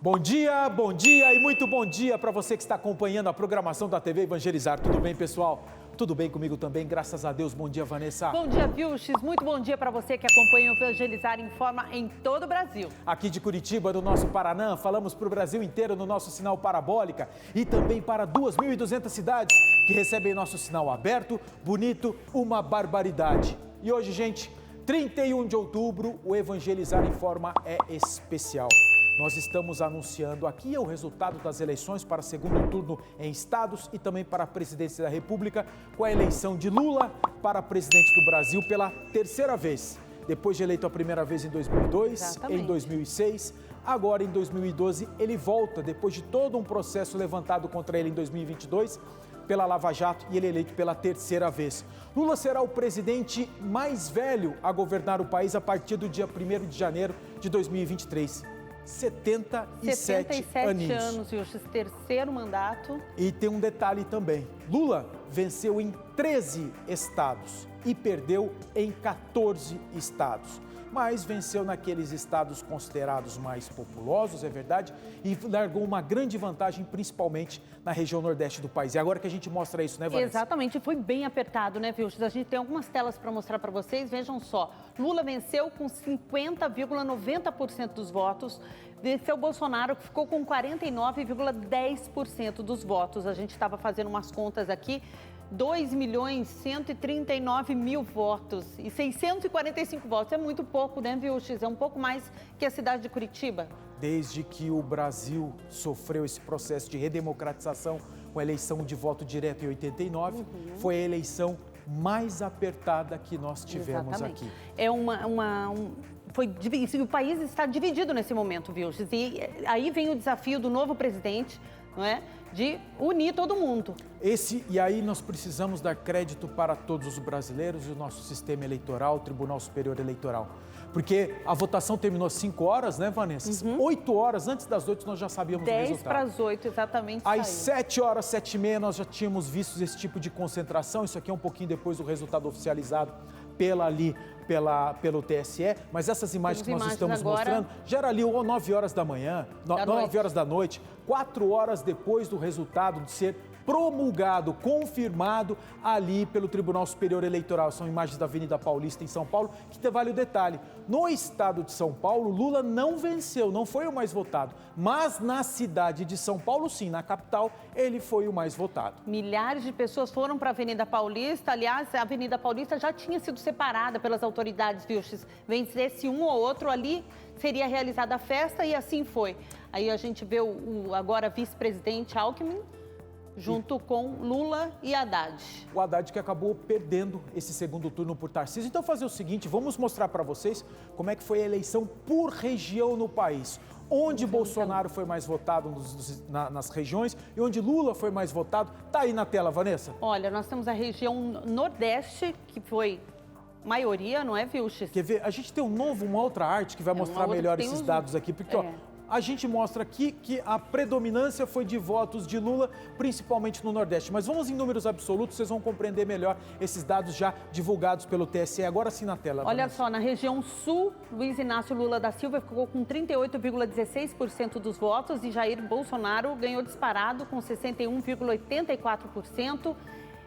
Bom dia e muito bom dia para você que está acompanhando a programação da TV Evangelizar. Tudo bem, pessoal? Tudo bem comigo também, graças a Deus. Bom dia, Vanessa. Bom dia, Vilches. Muito bom dia para você que acompanha o Evangelizar Informa em todo o Brasil. Aqui de Curitiba, do nosso Paraná, falamos para o Brasil inteiro no nosso sinal parabólica e também para 2.200 cidades que recebem nosso sinal aberto, bonito, uma barbaridade. E hoje, gente, 31 de outubro, o Evangelizar Informa é especial. Nós estamos anunciando aqui o resultado das eleições para segundo turno em estados e também para a presidência da República, com a eleição de Lula para presidente do Brasil pela terceira vez. Depois de eleito a primeira vez em 2002, Exatamente. em 2006, agora em 2012 ele volta depois de todo um processo levantado contra ele em 2022 pela Lava Jato e ele é eleito pela terceira vez. Lula será o presidente mais velho a governar o país a partir do dia 1º de janeiro de 2023. 77 anos, Vilches, terceiro mandato. E tem um detalhe também, Lula venceu em 13 estados e perdeu em 14 estados. Mas venceu naqueles estados considerados mais populosos, é verdade, e largou uma grande vantagem, principalmente na região nordeste do país. É agora que a gente mostra isso, né, Vanessa? Exatamente, foi bem apertado, né, Vilches? A gente tem algumas telas para mostrar para vocês, vejam só. Lula venceu com 50,90% dos votos, venceu Bolsonaro, que ficou com 49,10% dos votos. A gente estava fazendo umas contas aqui, 2.139.000 votos e 645 votos. É muito pouco, né, Vilches? É um pouco mais que a cidade de Curitiba. Desde que o Brasil sofreu esse processo de redemocratização com a eleição de voto direto em 89, foi a eleição mais apertada que nós tivemos Exatamente. aqui. É o país está dividido nesse momento, Vilches, e aí vem o desafio do novo presidente, não é? De unir todo mundo. E aí nós precisamos dar crédito para todos os brasileiros e o nosso sistema eleitoral, o Tribunal Superior Eleitoral. Porque a votação terminou às 5 horas, né, Vanessa? 8 horas, antes das 8 nós já sabíamos o resultado. 10 para as 8, exatamente. Às 7 horas, 7h30, nós já tínhamos visto esse tipo de concentração. Isso aqui é um pouquinho depois do resultado oficializado pelo TSE, mas essas imagens que nós estamos agora mostrando já era ali 9 horas da manhã, 9 horas da noite, 4 horas depois do resultado de ser promulgado, confirmado ali pelo Tribunal Superior Eleitoral. São imagens da Avenida Paulista em São Paulo, que vale o detalhe. No estado de São Paulo, Lula não venceu, não foi o mais votado, mas na cidade de São Paulo, sim, na capital, ele foi o mais votado. Milhares de pessoas foram para a Avenida Paulista. Aliás, a Avenida Paulista já tinha sido separada pelas autoridades, Vilches. Vencesse um ou outro ali, seria realizada a festa e assim foi. Aí a gente vê o agora vice-presidente Alckmin, junto com Lula e Haddad. O Haddad que acabou perdendo esse segundo turno por Tarcísio. Então, fazer o seguinte, vamos mostrar para vocês como é que foi a eleição por região no país. Onde Bolsonaro foi mais votado nas regiões e onde Lula foi mais votado. Tá aí na tela, Vanessa. Olha, nós temos a região Nordeste, que foi maioria, não é, Vilches? Quer ver? A gente tem uma outra arte que vai mostrar melhor esses dados aqui, porque ó, a gente mostra aqui que a predominância foi de votos de Lula, principalmente no Nordeste. Mas vamos em números absolutos, vocês vão compreender melhor esses dados já divulgados pelo TSE. Agora sim na tela. Olha Vanessa. só, na região Sul, Luiz Inácio Lula da Silva ficou com 38,16% dos votos e Jair Bolsonaro ganhou disparado com 61,84%.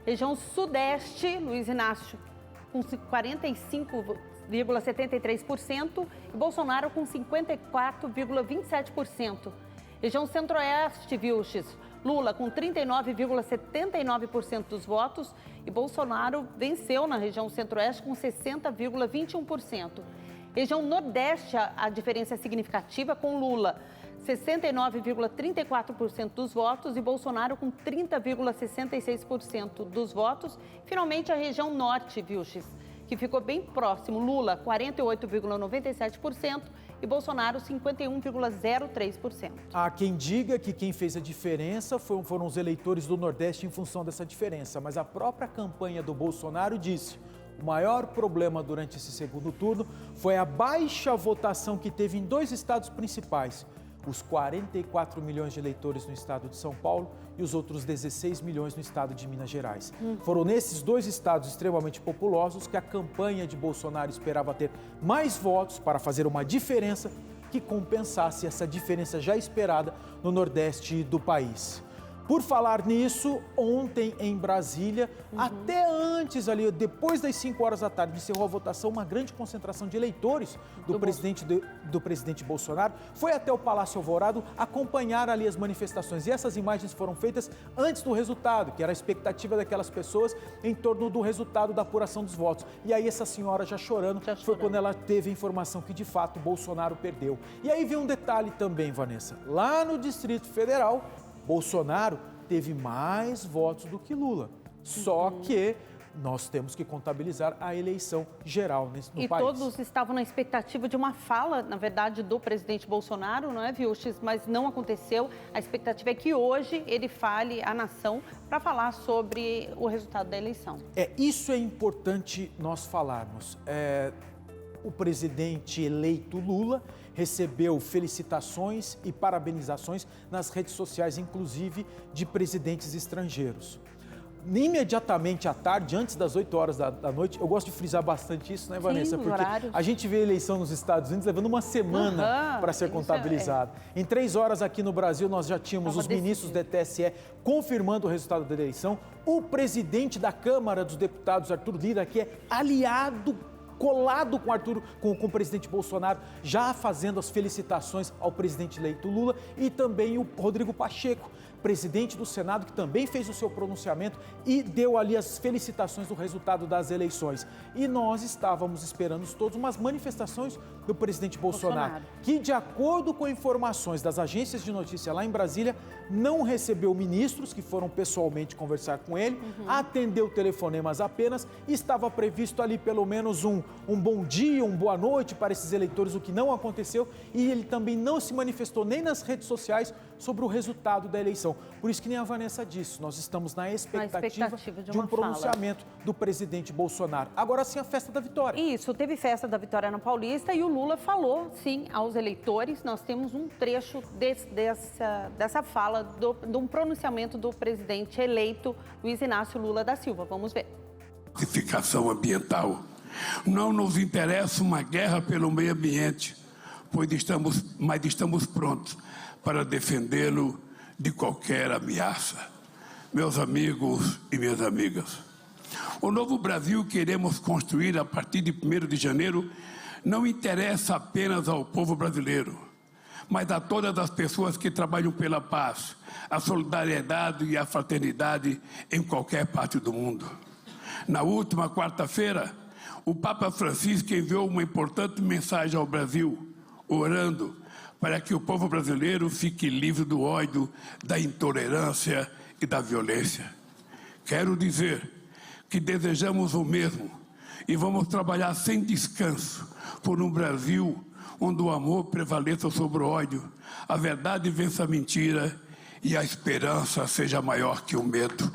Região Sudeste, Luiz Inácio com 45,73% e Bolsonaro com 54,27%. Região Centro-Oeste, Vilches, Lula com 39,79% dos votos e Bolsonaro venceu na região Centro-Oeste com 60,21%. Região Nordeste, a diferença é significativa com Lula 69,34% dos votos e Bolsonaro com 30,66% dos votos. Finalmente, a região Norte, Vilches, que ficou bem próximo. Lula, 48,97% e Bolsonaro, 51,03%. Há quem diga que quem fez a diferença foram os eleitores do Nordeste em função dessa diferença, mas a própria campanha do Bolsonaro disse: o maior problema durante esse segundo turno foi a baixa votação que teve em 2 estados principais, os 44 milhões de eleitores no estado de São Paulo e os outros 16 milhões no estado de Minas Gerais. Foram nesses 2 estados extremamente populosos que a campanha de Bolsonaro esperava ter mais votos para fazer uma diferença que compensasse essa diferença já esperada no Nordeste do país. Por falar nisso, ontem em Brasília, até antes ali, depois das 5 horas da tarde, encerrou a votação, uma grande concentração de eleitores do presidente Bolsonaro foi até o Palácio Alvorada acompanhar ali as manifestações. E essas imagens foram feitas antes do resultado, que era a expectativa daquelas pessoas em torno do resultado da apuração dos votos. E aí essa senhora já chorando, foi quando ela teve a informação que de fato Bolsonaro perdeu. E aí vem um detalhe também, Vanessa, lá no Distrito Federal, Bolsonaro teve mais votos do que Lula. Só que nós temos que contabilizar a eleição geral no país. E todos estavam na expectativa de uma fala, na verdade, do presidente Bolsonaro, não é, Vilches? Mas não aconteceu. A expectativa é que hoje ele fale à nação para falar sobre o resultado da eleição. Isso é importante nós falarmos. O presidente eleito Lula recebeu felicitações e parabenizações nas redes sociais, inclusive de presidentes estrangeiros. Imediatamente à tarde, antes das 8 horas da noite, eu gosto de frisar bastante isso, né, Vanessa? Sim, porque a gente vê a eleição nos Estados Unidos levando uma semana para ser contabilizada. Em 3 horas aqui no Brasil, nós já tínhamos os ministros da TSE confirmando o resultado da eleição. O presidente da Câmara dos Deputados, Arthur Lira, que é aliado colado com o presidente Bolsonaro, já fazendo as felicitações ao presidente eleito Lula, e também o Rodrigo Pacheco, presidente do Senado, que também fez o seu pronunciamento e deu ali as felicitações do resultado das eleições. E nós estávamos esperando todos umas manifestações do presidente Bolsonaro, que, de acordo com informações das agências de notícia lá em Brasília, não recebeu ministros que foram pessoalmente conversar com ele, atendeu telefonemas apenas, e estava previsto ali pelo menos um bom dia, uma boa noite para esses eleitores, o que não aconteceu, e ele também não se manifestou nem nas redes sociais sobre o resultado da eleição. Por isso que nem a Vanessa disse, nós estamos na expectativa de um pronunciamento do presidente Bolsonaro. Agora sim, a festa da vitória. Isso, teve festa da vitória na Paulista e o Lula falou, sim, aos eleitores. Nós temos um trecho dessa fala, de um pronunciamento do presidente eleito, Luiz Inácio Lula da Silva. Vamos ver. Pacificação ambiental. Não nos interessa uma guerra pelo meio ambiente, mas estamos prontos para defendê-lo de qualquer ameaça. Meus amigos e minhas amigas, o novo Brasil que queremos construir a partir de 1º de janeiro não interessa apenas ao povo brasileiro, mas a todas as pessoas que trabalham pela paz, a solidariedade e a fraternidade em qualquer parte do mundo. Na última quarta-feira, o Papa Francisco enviou uma importante mensagem ao Brasil, orando para que o povo brasileiro fique livre do ódio, da intolerância e da violência. Quero dizer que desejamos o mesmo e vamos trabalhar sem descanso por um Brasil onde o amor prevaleça sobre o ódio, a verdade vença a mentira e a esperança seja maior que o medo.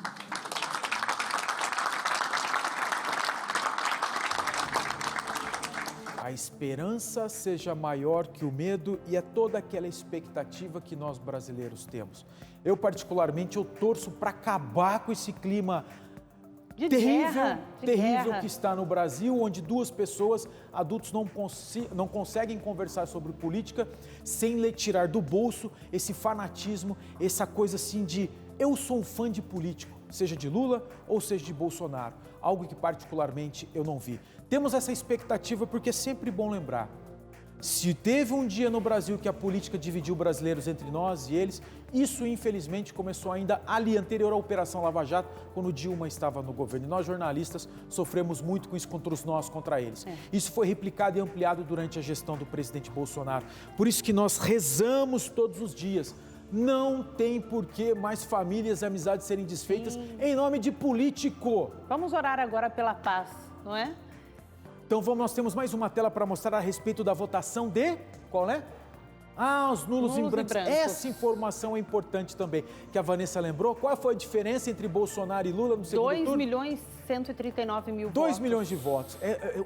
A esperança seja maior que o medo, e é toda aquela expectativa que nós brasileiros temos. Eu, particularmente, eu torço para acabar com esse clima terrível que está no Brasil, onde 2 pessoas, adultos, não conseguem conversar sobre política sem lhe tirar do bolso esse fanatismo, essa coisa assim de eu sou um fã de político, seja de Lula ou seja de Bolsonaro, algo que particularmente eu não vi. Temos essa expectativa porque é sempre bom lembrar, se teve um dia no Brasil que a política dividiu brasileiros entre nós e eles, isso infelizmente começou ainda ali, anterior à Operação Lava Jato, quando Dilma estava no governo. E nós jornalistas sofremos muito com isso, contra os nós, contra eles. Isso foi replicado e ampliado durante a gestão do presidente Bolsonaro. Por isso que nós rezamos todos os dias. Não tem por que mais famílias e amizades serem desfeitas em nome de político. Vamos orar agora pela paz, não é? Então nós temos mais uma tela para mostrar a respeito da votação de... Qual é? Os nulos e brancos. Essa informação é importante também, que a Vanessa lembrou. Qual foi a diferença entre Bolsonaro e Lula no segundo turno? 2.139.000 votos. 2 milhões de votos.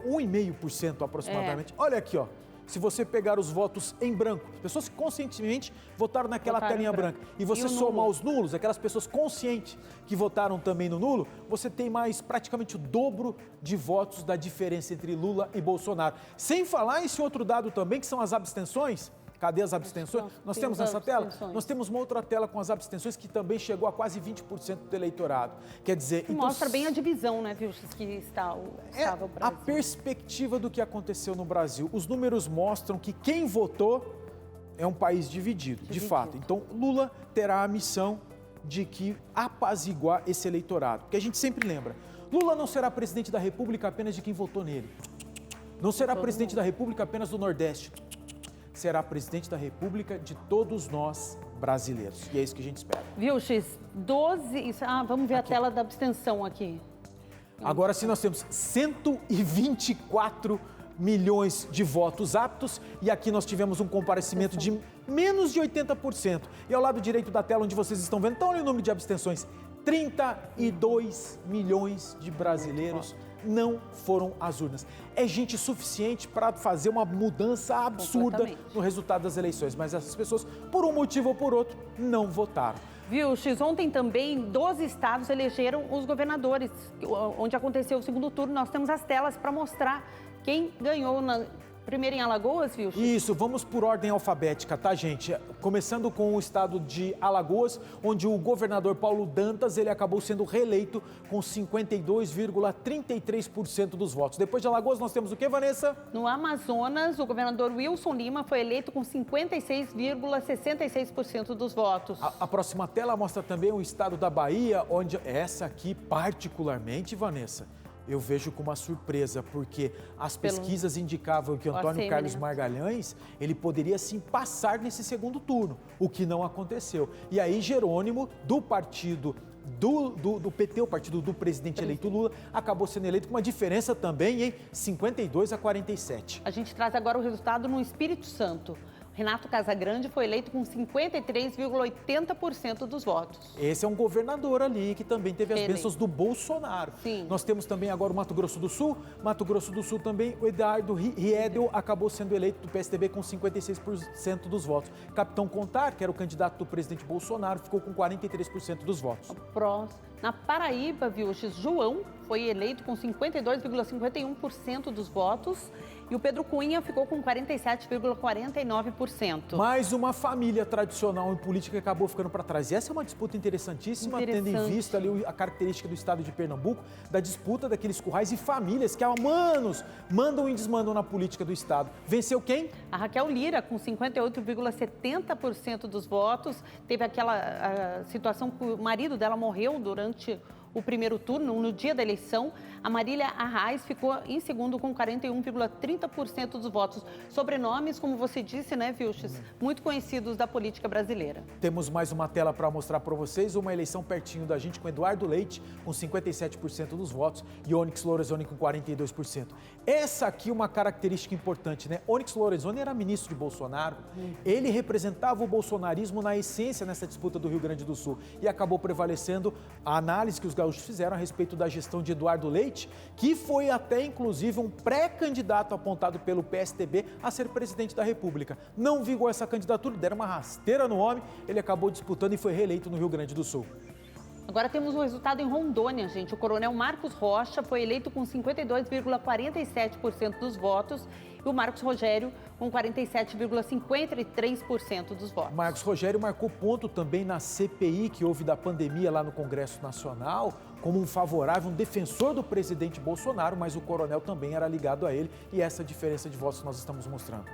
1,5% aproximadamente. Olha aqui, ó. Se você pegar os votos em branco, pessoas que conscientemente votaram naquela telinha branca, e você somar os nulos, aquelas pessoas conscientes que votaram também no nulo, você tem mais praticamente o dobro de votos da diferença entre Lula e Bolsonaro. Sem falar esse outro dado também, que são as abstenções. Cadê as abstenções? Nós temos essa tela? Nós temos uma outra tela com as abstenções que também chegou a quase 20% do eleitorado. Quer dizer... Então, mostra bem a divisão, né, Vilches, que estava o Brasil. A perspectiva do que aconteceu no Brasil. Os números mostram que quem votou é um país dividido, de fato. Então, Lula terá a missão de que apaziguar esse eleitorado. Porque a gente sempre lembra, Lula não será presidente da República apenas de quem votou nele. Não será presidente da República apenas do Nordeste. Será presidente da República de todos nós brasileiros. E é isso que a gente espera. Vilches, 12... vamos ver aqui a tela da abstenção aqui. Agora sim nós temos 124 milhões de votos aptos e aqui nós tivemos um comparecimento de menos de 80%. E ao lado direito da tela onde vocês estão vendo, então olha o número de abstenções. 32 milhões de brasileiros não foram às urnas. É gente suficiente para fazer uma mudança absurda no resultado das eleições, mas essas pessoas, por um motivo ou por outro, não votaram. Vilches, ontem também 12 estados elegeram os governadores, onde aconteceu o segundo turno. Nós temos as telas para mostrar quem ganhou primeiro em Alagoas, Vilches? Isso, vamos por ordem alfabética, tá, gente? Começando com o estado de Alagoas, onde o governador Paulo Dantas, ele acabou sendo reeleito com 52,33% dos votos. Depois de Alagoas, nós temos o que, Vanessa? No Amazonas, o governador Wilson Lima foi eleito com 56,66% dos votos. A próxima tela mostra também o estado da Bahia, onde essa aqui, particularmente, Vanessa, eu vejo com uma surpresa, porque as pesquisas indicavam que o Antônio Carlos Magalhães, ele poderia sim passar nesse segundo turno, o que não aconteceu. E aí Jerônimo, do partido do PT, o partido do presidente eleito Lula, acabou sendo eleito com uma diferença também em 52-47. A gente traz agora o resultado no Espírito Santo. Renato Casagrande foi eleito com 53,80% dos votos. Esse é um governador ali que também teve as bênçãos do Bolsonaro. Sim. Nós temos também agora o Mato Grosso do Sul. Mato Grosso do Sul também, o Eduardo Riedel acabou sendo eleito do PSDB com 56% dos votos. Capitão Contar, que era o candidato do presidente Bolsonaro, ficou com 43% dos votos. Na Paraíba, Vilches, João foi eleito com 52,51% dos votos e o Pedro Cunha ficou com 47,49%. Mais uma família tradicional em política que acabou ficando para trás. E essa é uma disputa interessantíssima, tendo em vista ali a característica do estado de Pernambuco, da disputa daqueles currais e famílias que há anos mandam e desmandam na política do estado. Venceu quem? A Raquel Lira, com 58,70% dos votos. Teve aquela situação que o marido dela morreu durante o primeiro turno, no dia da eleição. A Marília Arraes ficou em segundo com 41,30% dos votos. Sobrenomes, como você disse, né, Vilches, muito conhecidos da política brasileira. Temos mais uma tela para mostrar para vocês, uma eleição pertinho da gente com Eduardo Leite, com 57% dos votos, e Onyx Lorenzoni com 42%. Essa aqui é uma característica importante, né? Onyx Lorenzoni era ministro de Bolsonaro, ele representava o bolsonarismo na essência nessa disputa do Rio Grande do Sul e acabou prevalecendo a análise que os gaúchos fizeram a respeito da gestão de Eduardo Leite, que foi até inclusive um pré-candidato apontado pelo PSDB a ser presidente da República. Não vingou essa candidatura, deram uma rasteira no homem, ele acabou disputando e foi reeleito no Rio Grande do Sul. Agora temos o resultado em Rondônia, gente. O coronel Marcos Rocha foi eleito com 52,47% dos votos e o Marcos Rogério com 47,53% dos votos. Marcos Rogério marcou ponto também na CPI que houve da pandemia lá no Congresso Nacional, como um favorável, um defensor do presidente Bolsonaro, mas o coronel também era ligado a ele e essa diferença de votos nós estamos mostrando.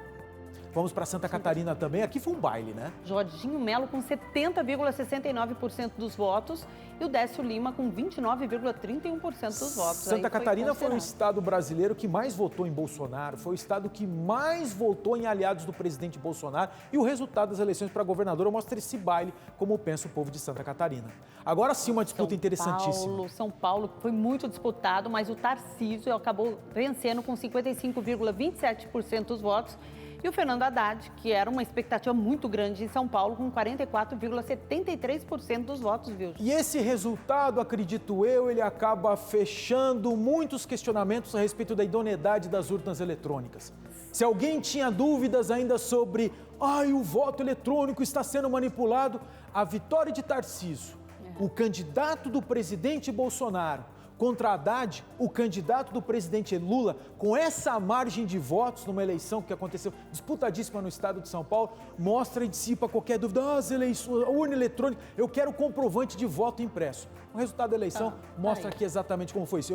Vamos para Santa Catarina também. Aqui foi um baile, né? Jorginho Melo com 70,69% dos votos e o Décio Lima com 29,31% dos votos. Santa Catarina foi o estado brasileiro que mais votou em Bolsonaro, foi o estado que mais votou em aliados do presidente Bolsonaro e o resultado das eleições para governador mostra esse baile, como pensa o povo de Santa Catarina. Agora sim, uma disputa interessantíssima. São Paulo foi muito disputado, mas o Tarcísio acabou vencendo com 55,27% dos votos. E o Fernando Haddad, que era uma expectativa muito grande em São Paulo, com 44,73% dos votos, viu? E esse resultado, acredito eu, ele acaba fechando muitos questionamentos a respeito da idoneidade das urnas eletrônicas. Se alguém tinha dúvidas ainda sobre, o voto eletrônico está sendo manipulado, a vitória de Tarcísio, o candidato do presidente Bolsonaro, contra Haddad, o candidato do presidente Lula, com essa margem de votos numa eleição que aconteceu disputadíssima no estado de São Paulo, mostra e dissipa qualquer dúvida. As eleições, a urna eletrônica, eu quero comprovante de voto impresso. O resultado da eleição mostra aqui exatamente como foi isso.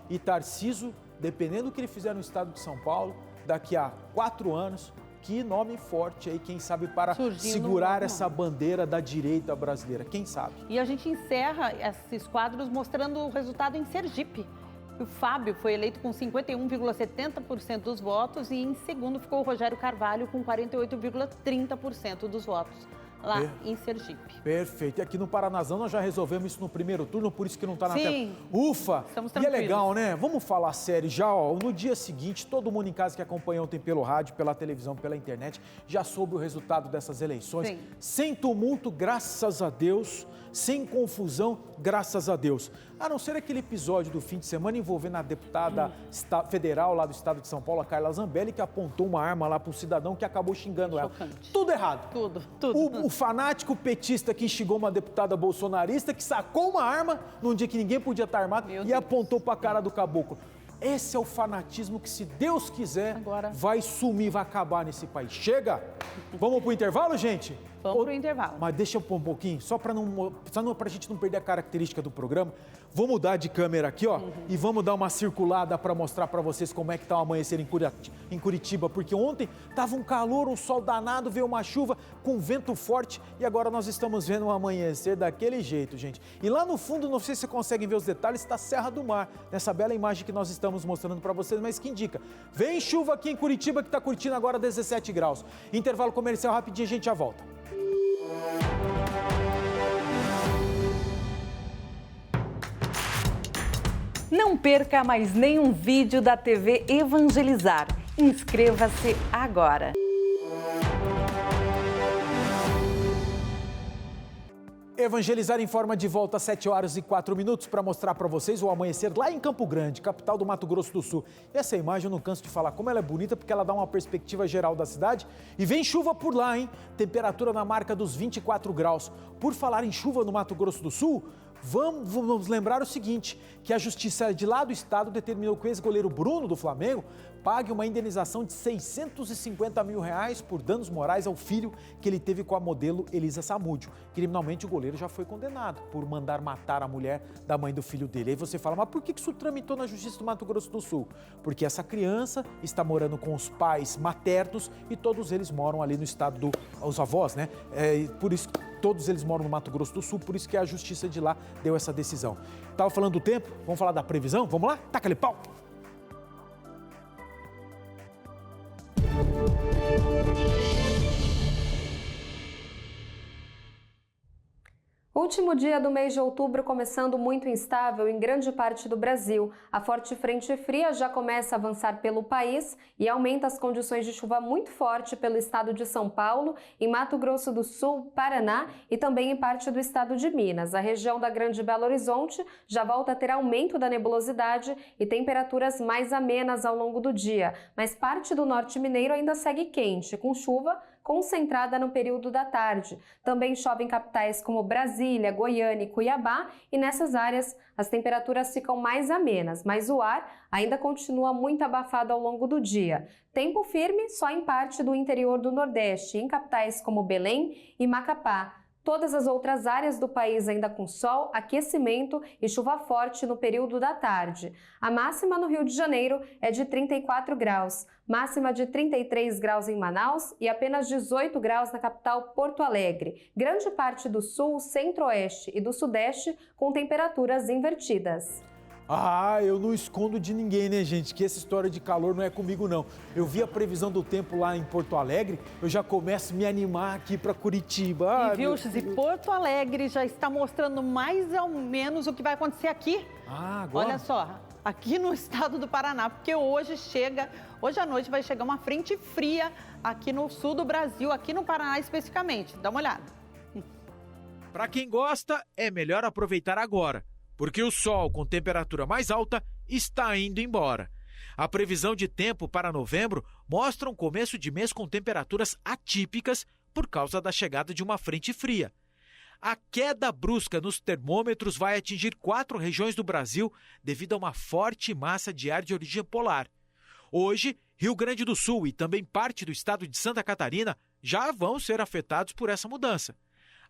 E Tarcísio, dependendo do que ele fizer no estado de São Paulo, daqui a 4 anos, que nome forte aí, quem sabe, para segurar essa bandeira da direita brasileira, quem sabe? E a gente encerra esses quadros mostrando o resultado em Sergipe. O Fábio foi eleito com 51,70% dos votos e em segundo ficou o Rogério Carvalho com 48,30% dos votos. Lá em Sergipe. Perfeito. E aqui no Paranazão nós já resolvemos isso no primeiro turno, por isso que não está na tela. Ufa! Estamos tranquilos. E é legal, né? Vamos falar sério já, no dia seguinte, todo mundo em casa que acompanha ontem pelo rádio, pela televisão, pela internet, já soube o resultado dessas eleições. Sim. Sem tumulto, graças a Deus, sem confusão, graças a Deus. A não ser aquele episódio do fim de semana envolvendo a deputada federal lá do estado de São Paulo, a Carla Zambelli, que apontou uma arma lá para um cidadão que acabou xingando ela. Tudo errado. Tudo. O fanático petista que instigou uma deputada bolsonarista que sacou uma arma num dia que ninguém podia estar armado e apontou para a cara do caboclo. Esse é o fanatismo que, se Deus quiser, vai sumir, vai acabar nesse país. Chega! Vamos pro intervalo, gente? Vamos pro intervalo. Mas deixa eu pôr um pouquinho, só para a gente não perder a característica do programa. Vou mudar de câmera aqui, e vamos dar uma circulada para mostrar para vocês como é que tá o amanhecer em Curitiba, porque ontem tava um calor, um sol danado, veio uma chuva com vento forte e agora nós estamos vendo um amanhecer daquele jeito, gente. E lá no fundo, não sei se vocês conseguem ver os detalhes, está a Serra do Mar, nessa bela imagem que nós estamos mostrando para vocês, mas que indica, vem chuva aqui em Curitiba, que está curtindo agora 17 graus. Intervalo comercial rapidinho, a gente já volta. Não perca mais nenhum vídeo da TV Evangelizar. Inscreva-se agora. Evangelizar informa de volta às 7 horas e 4 minutos para mostrar para vocês o amanhecer lá em Campo Grande, capital do Mato Grosso do Sul. E essa imagem eu não canso de falar como ela é bonita, porque ela dá uma perspectiva geral da cidade. E vem chuva por lá, hein? Temperatura na marca dos 24 graus. Por falar em chuva no Mato Grosso do Sul, vamos lembrar o seguinte, que a justiça de lá do estado determinou que o ex-goleiro Bruno do Flamengo pague uma indenização de R$650 mil por danos morais ao filho que ele teve com a modelo Elisa Samúdio. Criminalmente, o goleiro já foi condenado por mandar matar a mulher da mãe do filho dele. Aí você fala, mas por que isso tramitou na Justiça do Mato Grosso do Sul? Porque essa criança está morando com os pais maternos e todos eles moram ali no estado os avós, né? Por isso, todos eles moram no Mato Grosso do Sul, por isso que a Justiça de lá deu essa decisão. Tava falando do tempo, vamos falar da previsão? Vamos lá? Taca-lhe pau! Último dia do mês de outubro começando muito instável em grande parte do Brasil. A forte frente fria já começa a avançar pelo país e aumenta as condições de chuva muito forte pelo estado de São Paulo, em Mato Grosso do Sul, Paraná e também em parte do estado de Minas. A região da Grande Belo Horizonte já volta a ter aumento da nebulosidade e temperaturas mais amenas ao longo do dia, mas parte do norte mineiro ainda segue quente, com chuva concentrada no período da tarde. Também chove em capitais como Brasília, Goiânia e Cuiabá, e nessas áreas as temperaturas ficam mais amenas, mas o ar ainda continua muito abafado ao longo do dia. Tempo firme só em parte do interior do Nordeste, em capitais como Belém e Macapá. Todas as outras áreas do país ainda com sol, aquecimento e chuva forte no período da tarde. A máxima no Rio de Janeiro é de 34 graus, máxima de 33 graus em Manaus e apenas 18 graus na capital Porto Alegre. Grande parte do sul, centro-oeste e do sudeste com temperaturas invertidas. Eu não escondo de ninguém, né, gente? Que essa história de calor não é comigo, não. Eu vi a previsão do tempo lá em Porto Alegre, eu já começo a me animar aqui para Curitiba. E Porto Alegre já está mostrando mais ou menos o que vai acontecer aqui. Agora? Olha só, aqui no estado do Paraná, porque hoje à noite vai chegar uma frente fria aqui no sul do Brasil, aqui no Paraná especificamente. Dá uma olhada. Para quem gosta, é melhor aproveitar agora, porque o sol com temperatura mais alta está indo embora. A previsão de tempo para novembro mostra um começo de mês com temperaturas atípicas por causa da chegada de uma frente fria. A queda brusca nos termômetros vai atingir 4 regiões do Brasil devido a uma forte massa de ar de origem polar. Hoje, Rio Grande do Sul e também parte do estado de Santa Catarina já vão ser afetados por essa mudança.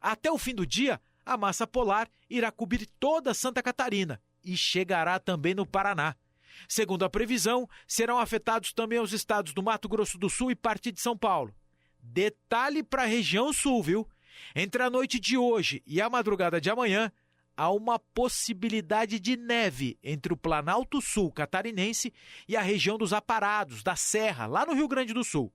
Até o fim do dia, a massa polar irá cobrir toda Santa Catarina e chegará também no Paraná. Segundo a previsão, serão afetados também os estados do Mato Grosso do Sul e parte de São Paulo. Detalhe para a região sul, viu? Entre a noite de hoje e a madrugada de amanhã, há uma possibilidade de neve entre o Planalto Sul catarinense e a região dos Aparados, da Serra, lá no Rio Grande do Sul.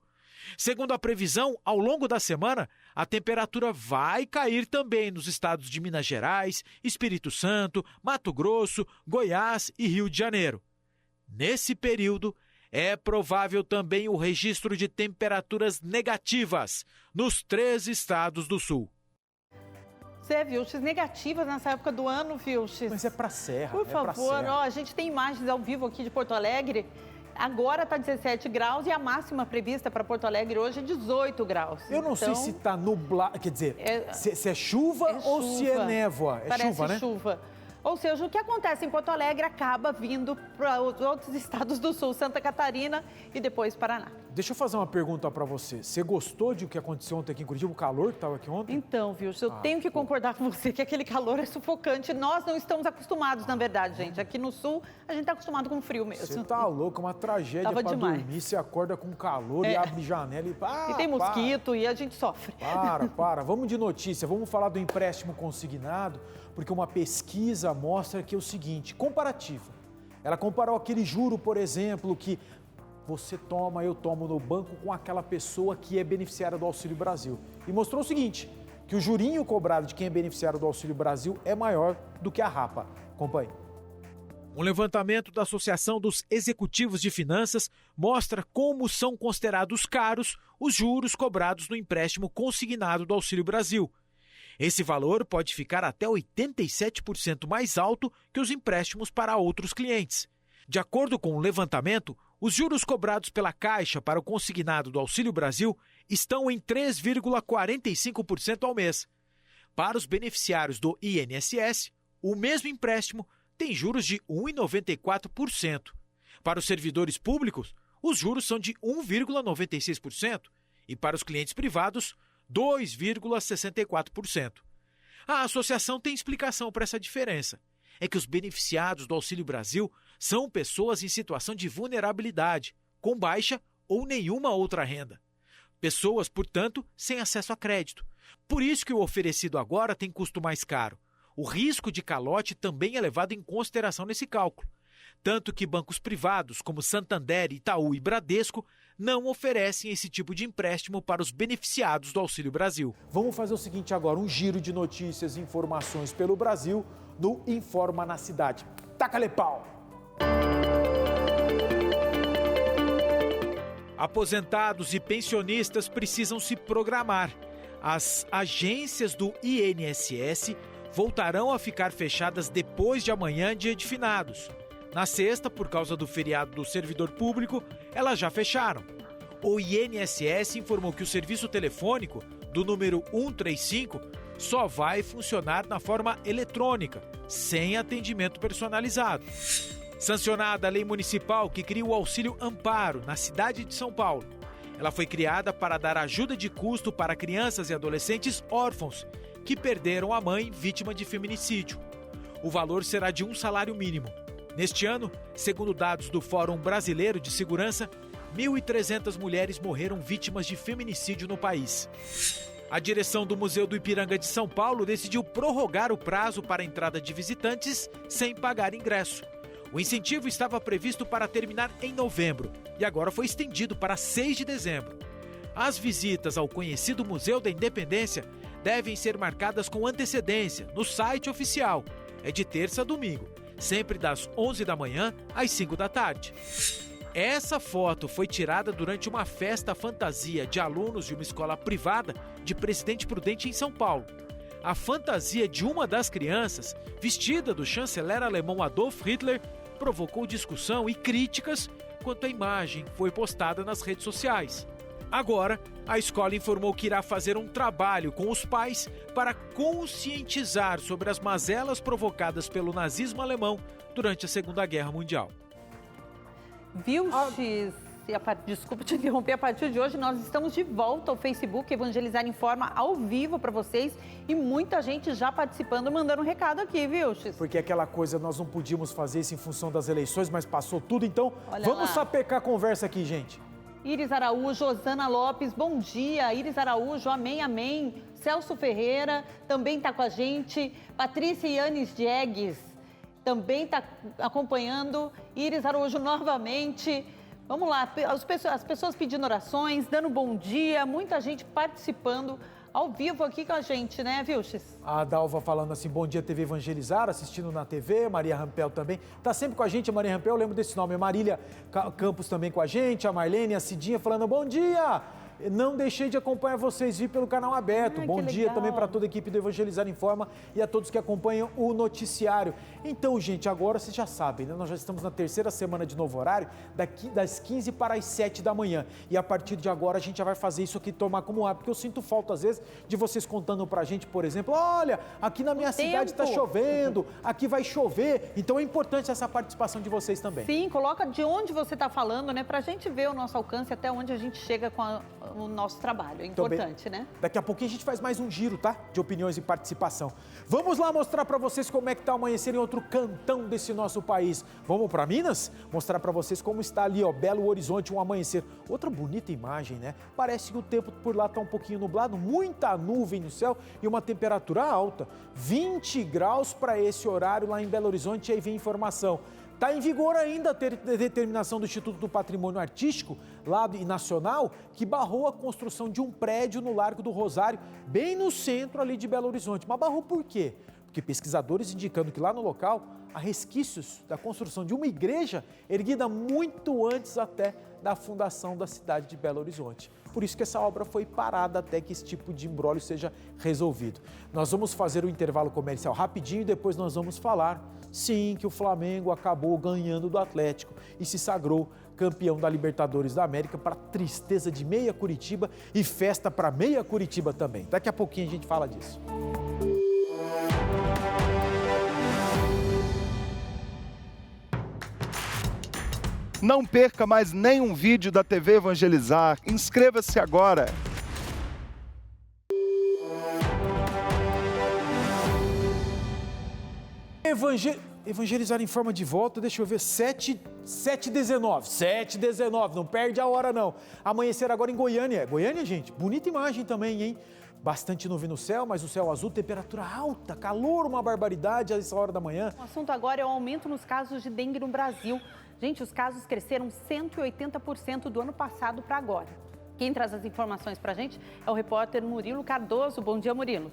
Segundo a previsão, ao longo da semana, a temperatura vai cair também nos estados de Minas Gerais, Espírito Santo, Mato Grosso, Goiás e Rio de Janeiro. Nesse período, é provável também o registro de temperaturas negativas nos 3 estados do sul. Você viu, negativas nessa época do ano, viu? Mas é pra Serra. Por favor, ó, a gente tem imagens ao vivo aqui de Porto Alegre. Agora está 17 graus e a máxima prevista para Porto Alegre hoje é 18 graus. Eu não sei se está nublado, quer dizer, se é chuva ou se é névoa. É Parece chuva, né? chuva. Ou seja, o que acontece em Porto Alegre acaba vindo para os outros estados do sul, Santa Catarina e depois Paraná. Deixa eu fazer uma pergunta para você. Você gostou de o que aconteceu ontem aqui em Curitiba, o calor que estava aqui ontem? Então, viu, eu tenho que concordar com você que aquele calor é sufocante. Nós não estamos acostumados, na verdade, gente. Aqui no sul, a gente está acostumado com frio mesmo. Você tá louco, uma tragédia para dormir. Você acorda com calor e abre janela e... e tem mosquito e a gente sofre. Para. Vamos de notícia. Vamos falar do empréstimo consignado, porque uma pesquisa mostra que é o seguinte, comparativo. Ela comparou aquele juro, por exemplo, que você toma, eu tomo no banco com aquela pessoa que é beneficiária do Auxílio Brasil. E mostrou o seguinte, que o jurinho cobrado de quem é beneficiário do Auxílio Brasil é maior do que a RAPA. Acompanhe. Um levantamento da Associação dos Executivos de Finanças mostra como são considerados caros os juros cobrados no empréstimo consignado do Auxílio Brasil. Esse valor pode ficar até 87% mais alto que os empréstimos para outros clientes. De acordo com o levantamento, os juros cobrados pela Caixa para o consignado do Auxílio Brasil estão em 3,45% ao mês. Para os beneficiários do INSS, o mesmo empréstimo tem juros de 1,94%. Para os servidores públicos, os juros são de 1,96% e para os clientes privados, 2,64%. A associação tem explicação para essa diferença. É que os beneficiados do Auxílio Brasil são pessoas em situação de vulnerabilidade, com baixa ou nenhuma outra renda. Pessoas, portanto, sem acesso a crédito. Por isso que o oferecido agora tem custo mais caro. O risco de calote também é levado em consideração nesse cálculo. Tanto que bancos privados como Santander, Itaú e Bradesco não oferecem esse tipo de empréstimo para os beneficiados do Auxílio Brasil. Vamos fazer o seguinte agora, um giro de notícias e informações pelo Brasil no Informa na Cidade. Taca-lhe pau! Aposentados e pensionistas precisam se programar. As agências do INSS voltarão a ficar fechadas depois de amanhã, dia de finados. Na sexta, por causa do feriado do servidor público, elas já fecharam. O INSS informou que o serviço telefônico do número 135 só vai funcionar na forma eletrônica, sem atendimento personalizado. Sancionada a lei municipal que cria o Auxílio Amparo na cidade de São Paulo. Ela foi criada para dar ajuda de custo para crianças e adolescentes órfãos que perderam a mãe vítima de feminicídio. O valor será de um salário mínimo. Neste ano, segundo dados do Fórum Brasileiro de Segurança, 1.300 mulheres morreram vítimas de feminicídio no país. A direção do Museu do Ipiranga de São Paulo decidiu prorrogar o prazo para a entrada de visitantes sem pagar ingresso. O incentivo estava previsto para terminar em novembro e agora foi estendido para 6 de dezembro. As visitas ao conhecido Museu da Independência devem ser marcadas com antecedência no site oficial. É de terça a domingo, sempre das 11 da manhã às 5 da tarde. Essa foto foi tirada durante uma festa fantasia de alunos de uma escola privada de Presidente Prudente em São Paulo. A fantasia de uma das crianças, vestida do chanceler alemão Adolf Hitler, provocou discussão e críticas quando a imagem foi postada nas redes sociais. Agora, a escola informou que irá fazer um trabalho com os pais para conscientizar sobre as mazelas provocadas pelo nazismo alemão durante a Segunda Guerra Mundial. Desculpa te interromper, a partir de hoje nós estamos de volta ao Facebook Evangelizar Informa ao vivo para vocês e muita gente já participando, mandando um recado aqui, viu, X? Porque aquela coisa, nós não podíamos fazer isso em função das eleições, mas passou tudo, então Olha vamos lá. sapecar a conversa aqui, gente. Iris Araújo, Osana Lopes, bom dia. Iris Araújo, amém, amém. Celso Ferreira também está com a gente. Patrícia Yanes Diegues também está acompanhando. Iris Araújo novamente. Vamos lá, as pessoas pedindo orações, dando bom dia, muita gente participando ao vivo aqui com a gente, né, Vilches? A Dalva falando assim, bom dia TV Evangelizar, assistindo na TV, Maria Rampel também, tá sempre com a gente, a Maria Rampel, eu lembro desse nome, a Marília Campos também com a gente, a Marlene, a Cidinha falando, bom dia! Não deixei de acompanhar vocês, vi pelo canal aberto. Bom dia também para toda a equipe do Evangelizar Informa e a todos que acompanham o noticiário. Então, gente, agora vocês já sabem, né? Nós já estamos na terceira semana de novo horário, das 15 para as 7 da manhã. E a partir de agora a gente já vai fazer isso aqui, tomar como hábito, porque eu sinto falta, às vezes, de vocês contando pra gente, por exemplo, olha, aqui na minha cidade está chovendo, aqui vai chover. Então é importante essa participação de vocês também. Sim, coloca de onde você está falando, né? Pra gente ver o nosso alcance, até onde a gente chega com o nosso trabalho. É importante, né? Daqui a pouquinho a gente faz mais um giro, tá? De opiniões e participação. Vamos lá mostrar para vocês como é que tá o amanhecer em outro cantão desse nosso país. Vamos para Minas? Mostrar para vocês como está ali, ó, Belo Horizonte, um amanhecer. Outra bonita imagem, né? Parece que o tempo por lá tá um pouquinho nublado, muita nuvem no céu e uma temperatura alta. 20 graus para esse horário lá em Belo Horizonte, e aí vem informação. Está em vigor ainda a determinação do Instituto do Patrimônio Artístico lá e Nacional, que barrou a construção de um prédio no Largo do Rosário, bem no centro ali de Belo Horizonte. Mas barrou por quê? Porque pesquisadores indicando que lá no local há resquícios da construção de uma igreja erguida muito antes até da fundação da cidade de Belo Horizonte. Por isso que essa obra foi parada até que esse tipo de imbróglio seja resolvido. Nós vamos fazer o intervalo comercial rapidinho e depois nós vamos falar, sim, que o Flamengo acabou ganhando do Atlético e se sagrou campeão da Libertadores da América, para tristeza de meia Curitiba e festa para meia Curitiba também. Daqui a pouquinho a gente fala disso. Não perca mais nenhum vídeo da TV Evangelizar. Inscreva-se agora. Evangelizar em forma de volta, deixa eu ver, 7h19, não perde a hora não. Amanhecer agora em Goiânia. Goiânia, gente, bonita imagem também, hein? Bastante nuvem no céu, mas o céu azul, temperatura alta, calor, uma barbaridade a essa hora da manhã. O assunto agora é o aumento nos casos de dengue no Brasil. Gente, os casos cresceram 180% do ano passado para agora. Quem traz as informações para a gente é o repórter Murilo Cardoso. Bom dia, Murilo.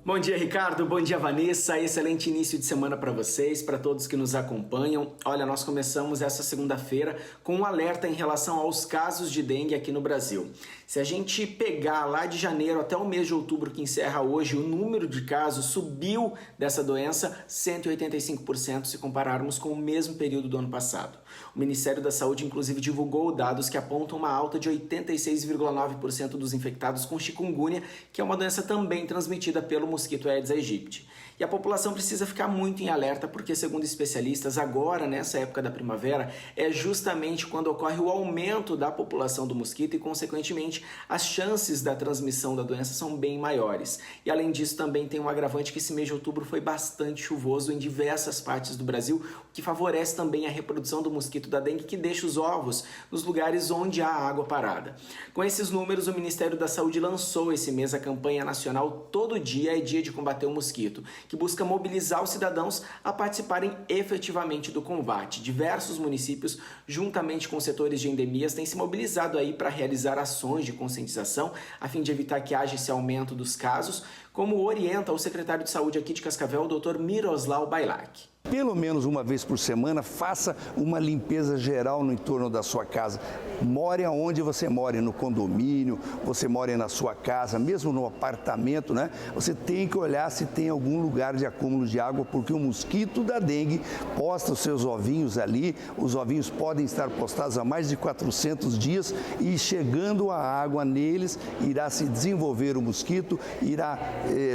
Bom dia, Ricardo. Bom dia, Vanessa. Excelente início de semana para vocês, para todos que nos acompanham. Olha, nós começamos essa segunda-feira com um alerta em relação aos casos de dengue aqui no Brasil. Se a gente pegar lá de janeiro até o mês de outubro, que encerra hoje, o número de casos subiu dessa doença 185% se compararmos com o mesmo período do ano passado. O Ministério da Saúde, inclusive, divulgou dados que apontam uma alta de 86,9% dos infectados com chikungunya, que é uma doença também transmitida pelo mosquito Aedes aegypti. E a população precisa ficar muito em alerta porque, segundo especialistas, agora, nessa época da primavera, é justamente quando ocorre o aumento da população do mosquito e, consequentemente, as chances da transmissão da doença são bem maiores. E, além disso, também tem um agravante que esse mês de outubro foi bastante chuvoso em diversas partes do Brasil, o que favorece também a reprodução do mosquito da dengue, que deixa os ovos nos lugares onde há água parada. Com esses números, o Ministério da Saúde lançou esse mês a campanha nacional Todo Dia é Dia de Combater o Mosquito, que busca mobilizar os cidadãos a participarem efetivamente do combate. Diversos municípios, juntamente com setores de endemias, têm se mobilizado aí para realizar ações de conscientização a fim de evitar que haja esse aumento dos casos, como orienta o secretário de Saúde aqui de Cascavel, o Dr. Miroslav Bailac. Pelo menos uma vez por semana, faça uma limpeza geral no entorno da sua casa. More aonde você mora, no condomínio, você mora na sua casa, mesmo no apartamento, né? Você tem que olhar se tem algum lugar de acúmulo de água, porque o mosquito da dengue posta os seus ovinhos ali. Os ovinhos podem estar postados há mais de 400 dias e chegando a água neles, irá se desenvolver o mosquito, irá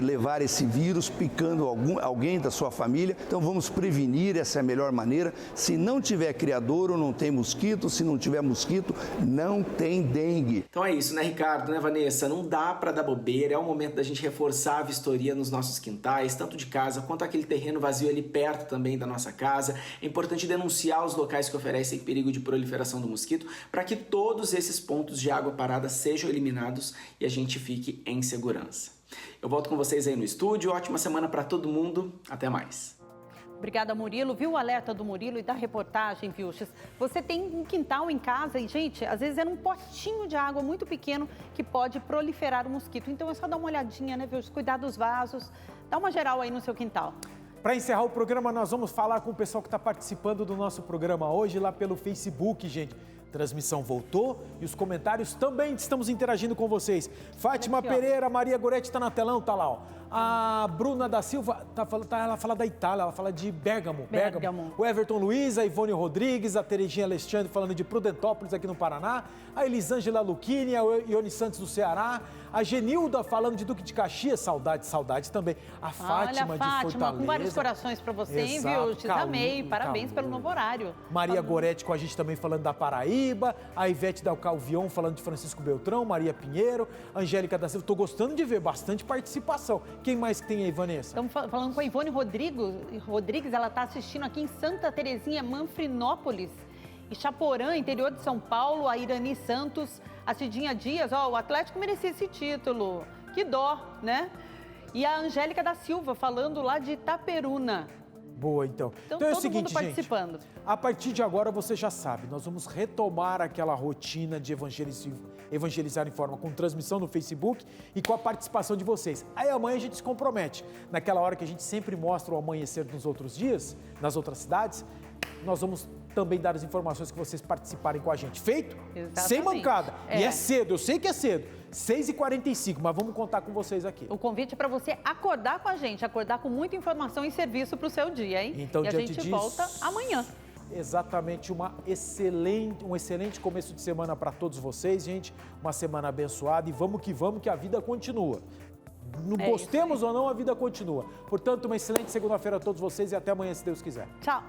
levar esse vírus picando alguém da sua família. Então vamos prevenir, essa é a melhor maneira. Se não tiver criadouro, não tem mosquito. Se não tiver mosquito, não tem dengue. Então é isso, né, Ricardo, né, Vanessa? Não dá para dar bobeira, é o momento da gente reforçar a vistoria nos nossos quintais, tanto de casa quanto aquele terreno vazio ali perto também da nossa casa. É importante denunciar os locais que oferecem perigo de proliferação do mosquito para que todos esses pontos de água parada sejam eliminados e a gente fique em segurança. Eu volto com vocês aí no estúdio, ótima semana para todo mundo, até mais. Obrigada, Murilo. Viu o alerta do Murilo e da reportagem, Vilches? Você tem um quintal em casa e, gente, às vezes é um potinho de água muito pequeno que pode proliferar o mosquito. Então é só dar uma olhadinha, né, Vilches? Cuidar dos vasos, dá uma geral aí no seu quintal. Para encerrar o programa, nós vamos falar com o pessoal que está participando do nosso programa hoje lá pelo Facebook, gente. Transmissão voltou e os comentários também estamos interagindo com vocês. Fátima Pereira, Maria Goretti está na telão, tá lá, ó. A Bruna da Silva, ela fala da Itália, ela fala de Bérgamo. O Everton Luiz, a Ivone Rodrigues, a Terezinha Alexandre falando de Prudentópolis aqui no Paraná, a Elisângela Luquini, a Ione Santos do Ceará, a Genilda falando de Duque de Caxias, saudade também. A Fátima de Fortaleza. Com vários corações para você, hein, viu? Te amei, parabéns pelo novo horário. Maria Goretti com a gente também falando da Paraíba, a Ivete Dalcalvion falando de Francisco Beltrão, Maria Pinheiro, Angélica da Silva. Estou gostando de ver bastante participação. Quem mais que tem aí, Vanessa? Estamos falando com a Ivone Rodrigues, ela está assistindo aqui em Santa Terezinha, Manfrinópolis, e Chaporã, interior de São Paulo, a Irani Santos, a Cidinha Dias, ó, o Atlético merecia esse título, que dó, né? E a Angélica da Silva falando lá de Itaperuna. Boa, então. Então é o todo seguinte, mundo participando. Gente, a partir de agora você já sabe, nós vamos retomar aquela rotina de evangelizar em forma com transmissão no Facebook e com a participação de vocês. Aí amanhã a gente se compromete. Naquela hora que a gente sempre mostra o amanhecer nos outros dias, nas outras cidades, nós vamos também dar as informações que vocês participarem com a gente. Feito? Exatamente. Sem mancada. E é cedo, eu sei que é cedo. 6h45, mas vamos contar com vocês aqui. O convite é para você acordar com a gente, acordar com muita informação e serviço para o seu dia, hein? Então, e a gente volta amanhã. Exatamente, um excelente começo de semana para todos vocês, gente. Uma semana abençoada e vamos, que a vida continua. Gostemos ou não, a vida continua. Portanto, uma excelente segunda-feira a todos vocês e até amanhã, se Deus quiser. Tchau.